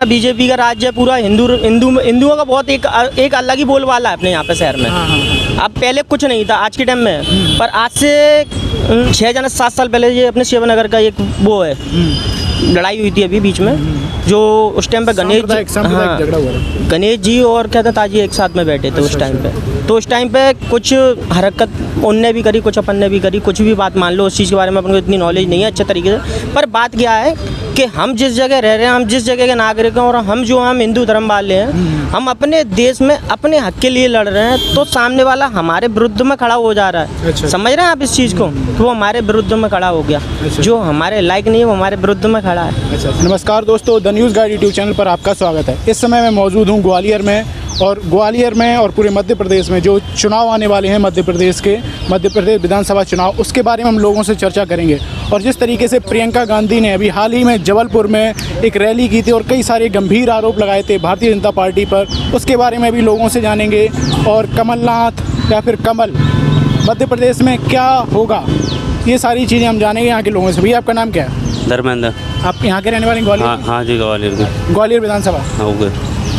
BJP का राज्य है, पूरा हिंदुओं का बहुत एक अलग ही बोलबाला है अपने यहाँ पे शहर में। अब पहले कुछ नहीं था, आज के टाइम में, पर आज से 7 साल पहले ये अपने शिवनगर का एक वो है, लड़ाई हुई थी अभी बीच में, जो उस टाइम पे गणेश जी और क्या था ताजी एक साथ में बैठे थे उस टाइम पे। तो उस टाइम पे कुछ हरकत उनने भी करी, कुछ अपन ने भी करी, कुछ भी बात मान लो, उस चीज़ के बारे में अपन को इतनी नॉलेज नहीं है अच्छे तरीके से। पर बात क्या है कि हम जिस जगह रह रहे हैं, हम जिस जगह के नागरिक हैं, और हम हिंदू धर्म वाले हैं, हम अपने देश में अपने हक के लिए लड़ रहे हैं, तो सामने वाला हमारे विरुद्ध में खड़ा हो जा रहा है। अच्छा। समझ रहे हैं आप इस चीज़ को? तो वो हमारे विरुद्ध में खड़ा हो गया। अच्छा। जो हमारे लायक नहीं है वो हमारे विरुद्ध में खड़ा है। अच्छा। नमस्कार दोस्तों, the news guide YouTube channel पर आपका स्वागत है। इस समय मैं मौजूद हूँ ग्वालियर में, और ग्वालियर में और पूरे मध्य प्रदेश में जो चुनाव आने वाले हैं, मध्य प्रदेश विधानसभा चुनाव, उसके बारे में हम लोगों से चर्चा करेंगे। और जिस तरीके से प्रियंका गांधी ने अभी हाल ही में जबलपुर में एक रैली की थी और कई सारे गंभीर आरोप लगाए थे भारतीय जनता पार्टी पर, उसके बारे में भी लोगों से जानेंगे। और कमलनाथ या फिर कमल, मध्य प्रदेश में क्या होगा, ये सारी चीज़ें हम जानेंगे यहाँ के लोगों से। भैया आपका नाम क्या है? धर्मेंद्र। आप यहाँ के रहने वाले ग्वालियर? हाँ जी, ग्वालियर के। ग्वालियर विधानसभा हो गए।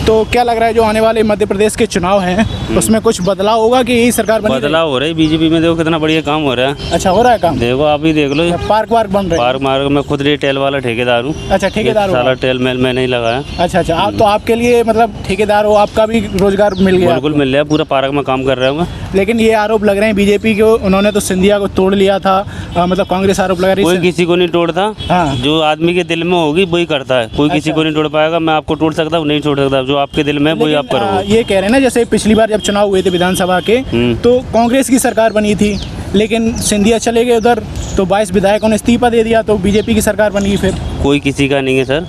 तो क्या लग रहा है जो आने वाले मध्य प्रदेश के चुनाव हैं उसमें कुछ बदलाव होगा कि यही सरकार बनी? बदलाव हो रहा है बीजेपी में, देखो कितना बढ़िया काम हो रहा है। अच्छा, हो रहा है काम? देखो आप ही देख लो, पार्क वार्क बन रहे हैं? पार्क मार्ग में खुद रिटेल वाला ठेकेदार हूँ। अच्छा, ठेकेदार हो? सारा टेल मेल में नहीं लगाया। अच्छा अच्छा, आप तो आपके लिए मतलब ठेकेदार हो, आपका भी रोजगार मिल गया? बिल्कुल मिल रहा है, पूरा पार्क में काम कर रहा हूँ मैं। लेकिन ये आरोप लग रहे हैं बीजेपी को, उन्होंने तो सिंधिया को तोड़ लिया था, मतलब कांग्रेस आरोप लगा रही है। कोई किसी को नहीं तोड़ता। हाँ। जो आदमी के दिल में होगी वही करता है, कोई किसी को नहीं तोड़ पाएगा। मैं आपको तोड़ सकता हूँ, नहीं तोड़ सकता। जो आपके दिल में वही आप करो। ये कह रहे हैं ना, जैसे पिछली बार जब चुनाव हुए थे विधानसभा के, तो कांग्रेस की सरकार बनी थी, लेकिन सिंधिया चले गए उधर, तो 22 विधायकों ने इस्तीफा दे दिया, तो बीजेपी की सरकार बन गई फिर। कोई किसी का नहीं है सर,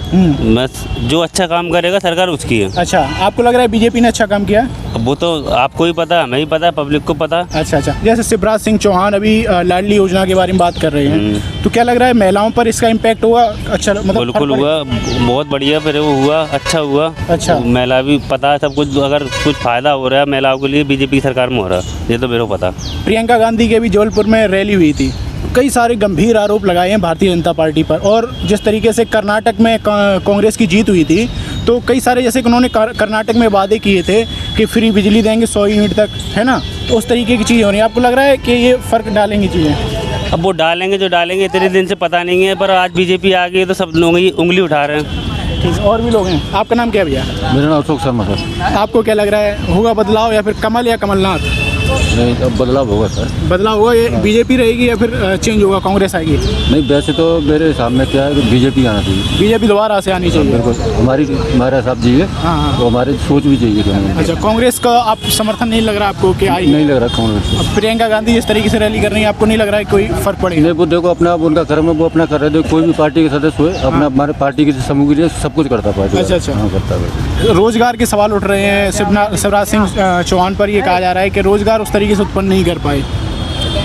बस जो अच्छा काम करेगा सरकार उसकी है। अच्छा, आपको लग रहा है बीजेपी ने अच्छा काम किया? अब वो तो आपको ही पता है, हमें ही पता है, पब्लिक को पता है। अच्छा अच्छा, जैसे शिवराज सिंह चौहान अभी लाडली योजना के बारे में बात कर रहे हैं, तो क्या लग रहा है महिलाओं पर इसका इम्पैक्ट हुआ? अच्छा, मतलब बिल्कुल हुआ, बहुत बढ़िया। फिर वो हुआ, अच्छा हुआ। अच्छा। महिला भी पता है सब कुछ, अगर कुछ फायदा हो रहा है महिलाओं के लिए बीजेपी की सरकार में हो रहा है, ये तो मेरे को पता। प्रियंका गांधी की भी जबलपुर में रैली हुई थी, कई सारे गंभीर आरोप लगाए हैं भारतीय जनता पार्टी पर। और जिस तरीके से कर्नाटक में कांग्रेस की जीत हुई थी, तो कई सारे जैसे कि उन्होंने कर्नाटक में वादे किए थे कि फ्री बिजली देंगे 100 यूनिट तक, है ना, तो उस तरीके की चीज़ हो रही है। आपको लग रहा है कि ये फ़र्क डालेंगी चीज़ें? अब वो डालेंगे जो डालेंगे, इतने दिन से पता नहीं है, पर आज बीजेपी आ गई है तो सब लोग ही उंगली उठा रहे हैं। ठीक, और भी लोग हैं। आपका नाम क्या है भैया? मेरा नाम अशोक शर्मा सर। आपको क्या लग रहा है, होगा बदलाव या फिर कमल या कमलनाथ? नहीं, अब बदलाव होगा सर। बदलाव होगा, ये बीजेपी रहेगी या फिर चेंज होगा, कांग्रेस आएगी? नहीं, वैसे तो मेरे हिसाब में क्या है कि बीजेपी आना चाहिए। बीजेपी दोबारा से आनी चाहिए? बिल्कुल, हमारा हिसाब चाहिए। हाँ। तो हमारी सोच भी चाहिए कि अच्छा, कांग्रेस का आप समर्थन नहीं लग रहा आपको कि आई? नहीं लग रहा कांग्रेस। अब प्रियंका गांधी इस तरीके से रैली कर रही है, आपको नहीं लग रहा है कोई फर्क पड़ेगा? नहीं, वो देखो अपना उनका कर्म है, वो अपना कर रहे थे। कोई भी पार्टी के सदस्य हुए अपना, हमारे पार्टी के समूह के लिए सब कुछ करता पार्टी। अच्छा अच्छा। हाँ, करता है। रोजगार के सवाल उठ रहे हैं, शिवराज सिंह चौहान पर ये कहा जा रहा है कि रोजगार उस तरीके से उत्पन्न नहीं कर पाए।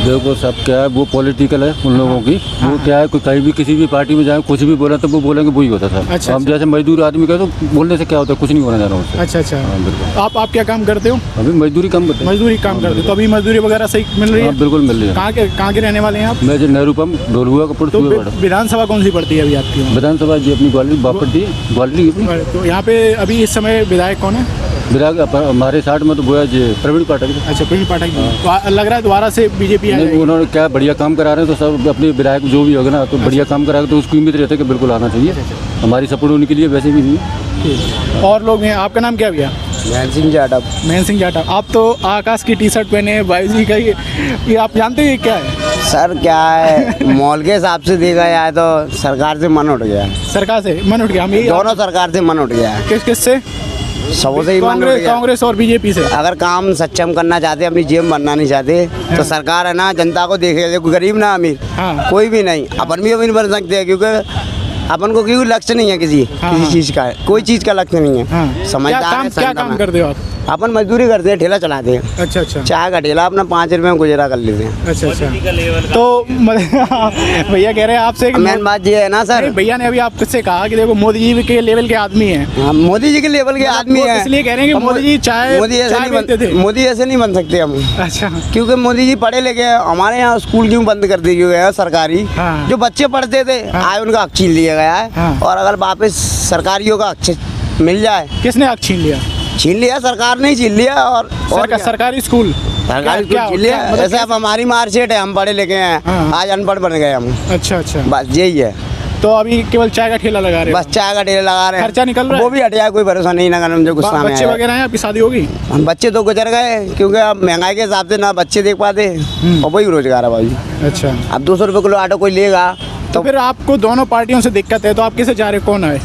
देखो सब क्या है, वो पॉलिटिकल है उन लोगों की। वो क्या है, कोई कहीं भी किसी भी पार्टी में जाए, कुछ भी बोला तो वो बोलेंगे वही होता था। अच्छा, हम जैसे मजदूर आदमी का तो बोलने से क्या होता है, कुछ नहीं होने जा रहा उससे। अच्छा अच्छा। हाँ, बिल्कुल। आप क्या काम करते हो? अभी मजदूरी कम करते हैं। मजदूरी काम करते हो, तो अभी मजदूरी वगैरह सही मिल रही है? हाँ, बिल्कुल मिल रही है। कहाँ के रहने वाले हैं आप? मैं जो नेहरू पंप ढोलुआ कपूर। तो विधानसभा कौन सी पड़ती है अभी आपकी? विधानसभा जी अपनी ग्वालियर बापटी ग्वालियर की अपनी। तो यहाँ पे अभी इस समय विधायक कौन है? विधायक हमारे 60 में तो बोया जी प्रवीण पाठक। अच्छा, प्रवीण पाठक जी। तो लग रहा है दोबारा से बीजेपी आ जाएगी? उन्होंने क्या बढ़िया काम करा रहे हैं, तो सब अपने विधायक जो भी होगा ना, तो बढ़िया काम करा तो उसकी उम्मीद रहती है कि बिल्कुल आना चाहिए। हमारी सपोर्ट उनके लिए वैसे भी नहीं है। और लोग हैं। आपका नाम क्या भैया? महन सिंह जाटव। महन सिंह जाटव। आप तो आकाश की टी शर्ट पहने हैं, बाई जी का ये आप जानते हैं ये क्या है? सर क्या है, मॉल के हिसाब से देखा जाए तो सरकार से मन उठ गया। सरकार से मन उठ गया? हम दोनों सरकार से मन उठ गया। किस से? सबसे ही मन उठ गया। कांग्रेस और बीजेपी से। अगर काम सक्षम करना चाहते, अपनी जेब बनना नहीं चाहते, तो सरकार है ना जनता को देखे, कोई गरीब ना अमीर। हाँ। कोई भी नहीं, अपन भी अमीर बन सकते हैं, क्योंकि अपन को क्यों लक्ष्य नहीं है किसी चीज का, कोई चीज का लक्ष्य नहीं है। समझदार है। क्या काम करते हो आप? अपन मजदूरी करते हैं, ठेला चलाते हैं। अच्छा अच्छा। चाय का ठेला अपना 5 रुपए में गुजारा कर लेते हैं। अच्छा अच्छा। तो भैया कह रहे हैं आपसे, मेन बात ये है ना सर, भैया ने अभी आपसे कहा कि देखो मोदी जी के लेवल के आदमी हैं। हाँ, मोदी जी के लेवल के आदमी हैं, इसलिए कह रहे हैं कि मोदी जी मोदी ऐसे नहीं बन सकते हम। अच्छा। क्योंकि मोदी जी पढ़े लिखे, हमारे यहाँ स्कूल क्यों बंद कर दिए गए हैं सरकारी? जो बच्चे पढ़ते थे आज उनका हक छीन लिया गया है, और अगर वापस सरकारियों का हक मिल जाए। किसने हक छीन लिया? छीन लिया सरकार ने ही छीन लिया। और क्या? सरकारी स्कूल सरकारी स्कूल छीन लिया। मतलब जैसे अब हमारी मार्कशीट है, हम पढ़े लिखे हैं, हाँ। आज अनपढ़ बन गए हम। अच्छा अच्छा। बस यही है। तो अभी केवल चाय का ठेला लगा रहे हो? बस चाय का ठेला लगा रहे हैं। खर्चा निकल रहा है? वो भी हट जाए, कोई भरोसा नहीं ना करना, मुझे गुस्सा में बच्चे आया। वगैरह हैं, आपकी शादी होगी? हम बच्चे तो गुजर गए, क्योंकि अब महंगाई के हिसाब से ना बच्चे देख पाते और वही रोजगार है भाई। अच्छा। अब 200 रुपये किलो आटो कोई लेगा तो फिर आपको दोनों पार्टियों से दिक्कत है, तो आप किसे जा रहे हो? कौन है?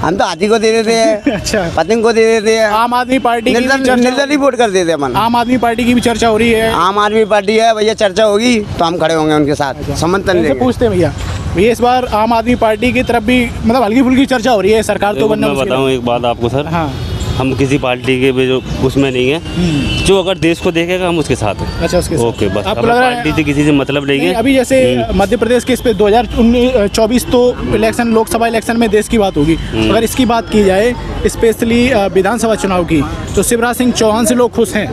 हम तो हाथी को दे देते हैं, अच्छा। पतंग को दे देते हैं। आम आदमी पार्टी की भी चर्चा- निर्दलीय वोट कर देते हैं अपन। आम आदमी पार्टी की भी चर्चा हो रही है। आम आदमी पार्टी है भैया, चर्चा होगी तो हम खड़े होंगे उनके साथ, समर्थन इनसे देंगे। पूछते हैं भैया इस बार आम आदमी पार्टी की तरफ भी मतलब हल्की फुल्की चर्चा हो रही है, सरकार तो देखो, बनना मैं मुश्किल है। बताऊं एक बात आपको सर, हाँ। हम किसी पार्टी के भी जो उसमें नहीं है, जो अगर देश को देखेगा हम उसके साथ हैं। अच्छा, उसके साथ। ओके, बस आपको हमें लग रहा है- पार्टी से किसी से मतलब नहीं नहीं, है। अभी जैसे मध्य प्रदेश के इस पे 2024 तो इलेक्शन, लोकसभा इलेक्शन में देश की बात होगी। अगर इसकी बात की जाए स्पेशली विधानसभा चुनाव की, तो शिवराज सिंह चौहान से लोग खुश हैं?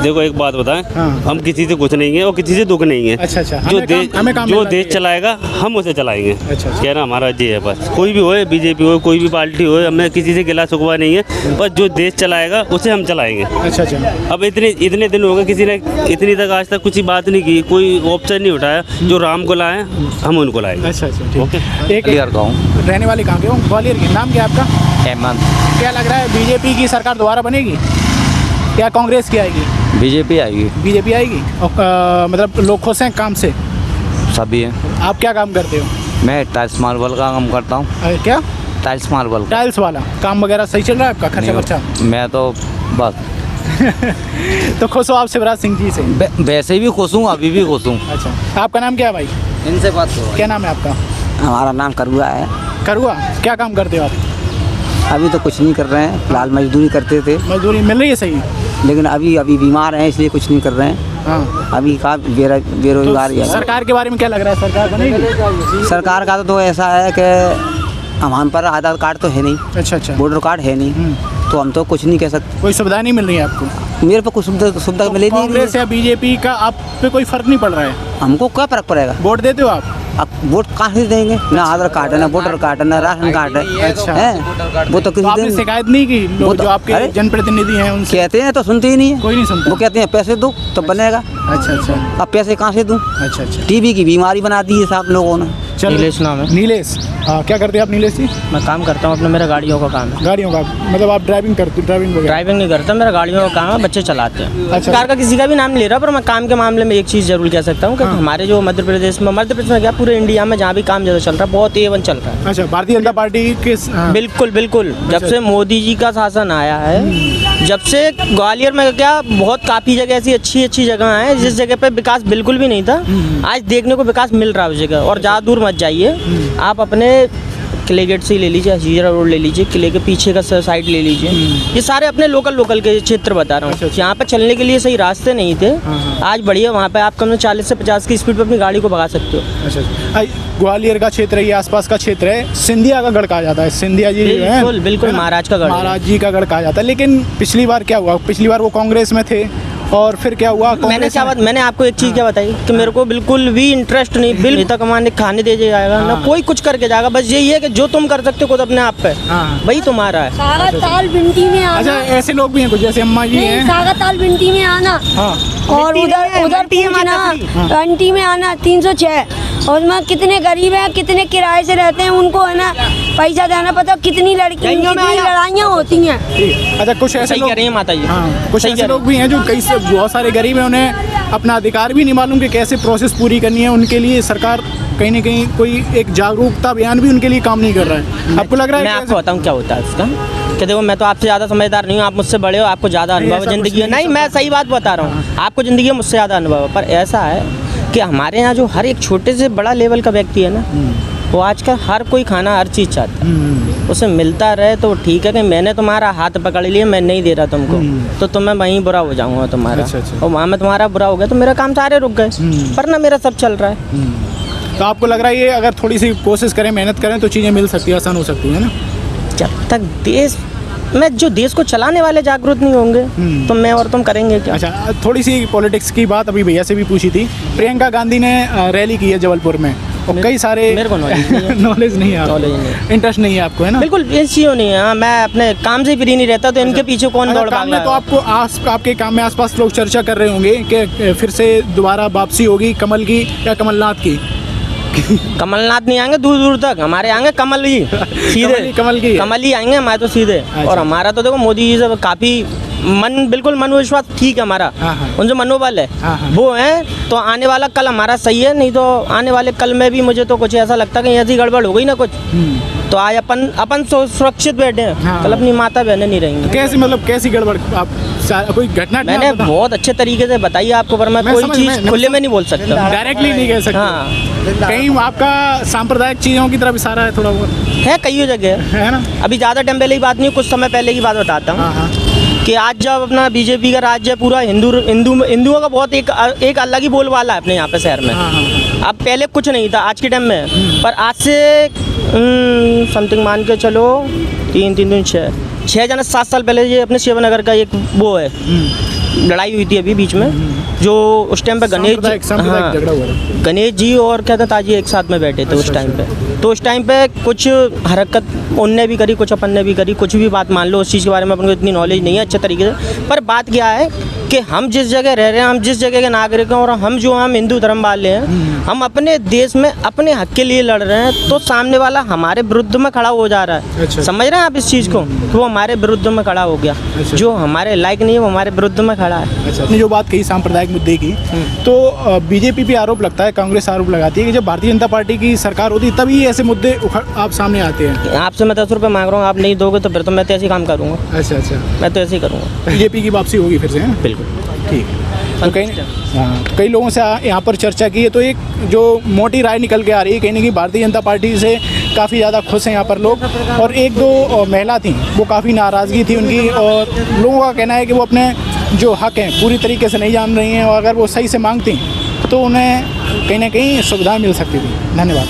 देखो एक बात बताएं, हाँ। हम किसी से कुछ नहीं है और किसी से दुख नहीं है। अच्छा अच्छा। जो हमें काम जो मिलना देश चाहिए। चलाएगा हम उसे चलाएंगे। अच्छा। कहना हमारा ये है बस। कोई भी होए, बीजेपी हो, कोई भी पार्टी हो, हमें किसी से गिला शिकवा नहीं है, बस जो देश चलाएगा उसे हम चलाएंगे। अच्छा अच्छा। अब इतने दिन हो गए, किसी ने इतनी तक आज तक कुछ ही बात नहीं की, कोई ऑप्शन नहीं उठाया। जो राम को लाए हम उनको लाएंगे। अच्छा अच्छा, ठीक। ओके। एक ग्वालियर का हूँ। रहने वाले कहाँ के हो? ग्वालियर के। नाम क्या है आपका? हेमंत। क्या लग रहा है बीजेपी की सरकार दोबारा बनेगी क्या कांग्रेस की आएगी? बीजेपी आएगी। बीजेपी आएगी। और मतलब लोग खुश हैं काम से? सभी हैं। आप क्या काम करते हो? मैं टाइल्स मार्बल का काम करता हूँ। क्या? टाइल्स मार्बल का। टाइल्स वाला काम वगैरह सही चल रहा है आपका? खर्चा वर्चा? मैं तो बस तो खुश हो आप शिवराज सिंह जी से? वैसे भी खुश हूँ, अभी भी खुश हूँ। अच्छा। आपका नाम क्या है भाई? इनसे बात करो। क्या नाम है आपका? हमारा नाम करुआ है। करुआ। क्या काम करते हो आप? अभी तो कुछ नहीं कर रहे हैं, फिलहाल मजदूरी करते थे, मजदूरी मिल रही है सही? लेकिन अभी बीमार हैं इसलिए कुछ नहीं कर रहे हैं। हाँ। अभी का बेरोजगार ही तो है। सरकार के बारे में क्या लग रहा है? सरकार बनेगी? सरकार का तो ऐसा है कि हमारे पर आधार कार्ड तो है नहीं, अच्छा अच्छा। वोटर कार्ड है नहीं, तो हम तो कुछ नहीं कह सकते। कोई सुविधा नहीं मिल रही है आपको? मेरे पर कुछ सुविधा मिले नहीं। कांग्रेस या बीजेपी का आप पे कोई फर्क नहीं पड़ रहा है? हमको क्या फर्क पड़ेगा? वोट देते हो आप? अब वोट कहाँ से देंगे? ना आधार कार्ड है, ना वोटर कार्ड है, ना राशन कार्ड है। अच्छा। है वो तो तो किसी आपने दिन शिकायत नहीं की? वो लोग तो- जो आपके अरे! जनप्रतिनिधि हैं उनसे? कहते हैं तो सुनते ही नहीं है। कोई नहीं सुनता? वो कहते हैं पैसे दो तो बनेगा। अच्छा अच्छा। अब पैसे कहाँ से दूँ? अच्छा अच्छा। टीबी की बीमारी बना दी है साहब लोगों ने। चलो। नीलेश नाम है। नीलेश। हाँ, क्या करते हैं आप नीलेश जी? मैं काम करता हूँ अपना, मेरा गाड़ियों का काम है। गाड़ियों का मतलब आप ड्राइविंग करते? ड्राइविंग वगैरह? ड्राइविंग नहीं करता, मेरा गाड़ियों का काम है, बच्चे चलाते हैं। अच्छा। कार का किसी का भी नाम नहीं ले रहा, पर मैं काम के मामले में एक चीज़ जरूर कह सकता हूँ कि हाँ। हमारे जो मध्य प्रदेश में क्या पूरे इंडिया में जहाँ भी काम ज़्यादा चल रहा है, बहुत A1 चल रहा है। अच्छा, भारतीय जनता पार्टी के हाँ। बिल्कुल बिल्कुल। जब अच्छा। से मोदी जी का शासन आया है, जब से ग्वालियर में क्या बहुत काफ़ी जगह ऐसी अच्छी अच्छी जगह हैं जिस जगह पे विकास बिल्कुल भी नहीं था, आज देखने को विकास मिल रहा है उस जगह। और ज़्यादा दूर मत जाइए, आप अपने किले गेट से ही ले लीजिए, हजीरा रोड ले लीजिए, किले के पीछे का साइड ले लीजिए, ये सारे अपने लोकल के क्षेत्र बता रहा हूँ। यहाँ पे चलने के लिए सही रास्ते नहीं थे, आज बढ़िया वहाँ पे आप कम से 40 से 50 की स्पीड पे अपनी गाड़ी को भगा सकते हो। अच्छा। ग्वालियर का क्षेत्र है, ये आसपास का क्षेत्र है, सिंधिया का गढ़ कहा जाता है। सिंधिया जी जो है, बिल्कुल बिल्कुल, है ना? महाराज का गढ़ है। महाराज जी का गढ़ कहा जाता है। लेकिन पिछली बार क्या हुआ? पिछली बार वो कांग्रेस में थे और फिर क्या हुआ? मैंने आपको एक चीज़ क्या बताई कि मेरे को बिल्कुल भी इंटरेस्ट नहीं, बिल नेता कमाने खाने दे जाएगा ना कोई कुछ करके जाएगा, बस यही है कि जो तुम कर सकते हो खुद अपने आप पे, वही तुम्हारा है। सागा ताल बिंटी में आना। अच्छा, ऐसे लोग भी हैं कुछ, जैसे अम्मा जी नहीं, हैं। सागा ताल बिंटी में आना हाँ। और उधर पूछना घंटी में आना 306। और उसमें कितने गरीब हैं, कितने किराए से रहते हैं, उनको है ना पैसा देना पता, कितनी लड़ाइयाँ होती हैं। अच्छा, कुछ ऐसे सही लोग कह रही है माता जी। हाँ, कुछ सही ऐसे कह लोग भी हैं जो कई से बहुत सारे गरीब हैं, उन्हें अपना अधिकार भी नहीं मालूम कि कैसे प्रोसेस पूरी करनी है। उनके लिए सरकार कहीं ना कहीं कोई एक जागरूकता अभियान भी उनके लिए काम नहीं कर रहा है। आपको लग रहा है? मैं आपको बताऊं क्या होता है इसका, कि देखो मैं तो आपसे ज़्यादा समझदार नहीं हूँ, आप मुझसे बड़े हो, आपको ज़्यादा अनुभव है जिंदगी में। नहीं, मैं सही बात बता रहा हूँ, आपको ज़िंदगी में मुझसे ज़्यादा अनुभव है। पर ऐसा है कि हमारे यहाँ जो हर एक छोटे से बड़ा लेवल का व्यक्ति है ना, वो आजकल हर कोई खाना हर चीज़ चाहता है, उसे मिलता रहे तो ठीक है। कि मैंने तुम्हारा हाथ पकड़ लिया, मैं नहीं दे रहा तुमको, तो तुम्हें वहीं बुरा हो जाऊँगा तुम्हारा। अच्छा। और वहाँ में तुम्हारा बुरा हो गया तो मेरा काम सारे रुक गए, पर ना मेरा सब चल रहा है। तो आपको लग रहा है ये अगर थोड़ी सी कोशिश करें, मेहनत करें तो चीज़ें मिल सकती है, आसान हो सकती है ना? जब तक देश को चलाने वाले जागरूक नहीं होंगे तो मैं और तुम करेंगे क्या? अच्छा, थोड़ी सी पॉलिटिक्स की बात अभी भैया से भी पूछी थी। प्रियंका गांधी ने रैली की है जबलपुर में, और कई सारे मेरे को knowledge नहीं है। नॉलेज नहीं है, Knowledge नहीं इंटरेस्ट नहीं है आपको, है ना? बिल्कुल इस चीज़ों नहीं है। हाँ, मैं अपने काम से फ्री नहीं रहता तो इनके पीछे कौन अगर दौड़ काम भाग में तो रहा है। आपको आपके काम में आसपास लोग चर्चा कर रहे होंगे कि फिर से दोबारा वापसी होगी कमल की या कमलनाथ की। कमलनाथ नहीं आएंगे दूर दूर तक, हमारे आएंगे कमल ही सीधे। कमल की है। कमल ही आएंगे हमारे तो सीधे। अच्छा। और हमारा तो देखो मोदी जी से काफ़ी बिल्कुल मनोविश्वास ठीक है हमारा। हाँ, हाँ। उनसे मनोबल है। हाँ, हाँ। वो है तो आने वाला कल हमारा सही है, नहीं तो आने वाले कल में भी मुझे तो कुछ ऐसा लगता है कि ऐसी गड़बड़ हो गई ना कुछ, तो आज अपन सुरक्षित बैठे हैं, हाँ। कल अपनी माता बहनें नहीं रहेंगी। कैसी मतलब कैसी गड़बड़ आप कोई घटना मैंने आप बताओ। बहुत अच्छे तरीके से बताई आपको, पर मैं मैं कोई समझ- चीज़ मैं खुले में नहीं बोल सकता। डायरेक्टली नहीं कह सकते। हाँ कहीं आपका सांप्रदायिक चीज़ों की तरफ इशारा है थोड़ा बहुत, है, कई जगह है। है ना? अभी ज़्यादा टाइम पहले की बात नहीं, कुछ समय पहले की बात बताता हूँ हाँ हाँ कि आज जब अपना बीजेपी का राज्य पूरा हिंदुओं का बहुत एक अलग ही बोलबाला है अपने यहाँ पे शहर में। हाँ, हाँ। अब पहले कुछ नहीं था आज के टाइम में, पर आज से समथिंग मान के चलो 6 जन 7 साल पहले ये अपने शिवनगर का एक वो है लड़ाई हुई थी अभी बीच में, जो उस टाइम पे सांप्रदायिक झगड़ा हुआ था। गणेश जी और क्या था ताजी एक साथ में बैठे थे उस टाइम पे। तो उस टाइम पे कुछ हरकत उनने भी करी, कुछ अपन ने भी करी, कुछ भी बात मान लो, उस चीज़ के बारे में अपन को इतनी नॉलेज नहीं है अच्छे तरीके से। पर बात क्या है कि हम जिस जगह रह रहे हैं, हम जिस जगह के नागरिक हैं और हम हिंदू धर्म वाले हैं, हम अपने देश में अपने हक के लिए लड़ रहे हैं, तो सामने वाला हमारे विरुद्ध में खड़ा हो जा रहा है। अच्छा। समझ रहे हैं आप इस चीज़ को? तो वो हमारे विरुद्ध में खड़ा हो गया। अच्छा। जो हमारे लायक नहीं है वो हमारे विरुद्ध में खड़ा है। अच्छा, आपने जो बात कही सांप्रदायिक मुद्दे की, तो बीजेपी पे आरोप लगता है, कांग्रेस आरोप लगाती है कि जब भारतीय जनता पार्टी की सरकार होती है तभी ऐसे मुद्दे आप सामने आते हैं। आपसे मैं 10 रुपये मांग रहा हूँ, आप नहीं दोगे तो फिर तो मैं तो ऐसे ही काम करूँगा। अच्छा अच्छा, मैं तो ऐसे ही करूँगा। बीजेपी की वापसी होगी फिर से, है? बिल्कुल ठीक है। तो कई लोगों से यहाँ पर चर्चा की है, तो एक जो मोटी राय निकल के आ रही है कहीं ना कहीं भारतीय जनता पार्टी से काफ़ी ज़्यादा खुश हैं यहाँ पर लोग, और एक दो महिला थी वो काफ़ी नाराज़गी थी उनकी, और लोगों का कहना है कि वो अपने जो हक हैं पूरी तरीके से नहीं जान रही हैं, और अगर वो सही से मांगती तो उन्हें कहीं ना कहीं सुविधाएं मिल सकती थी। धन्यवाद।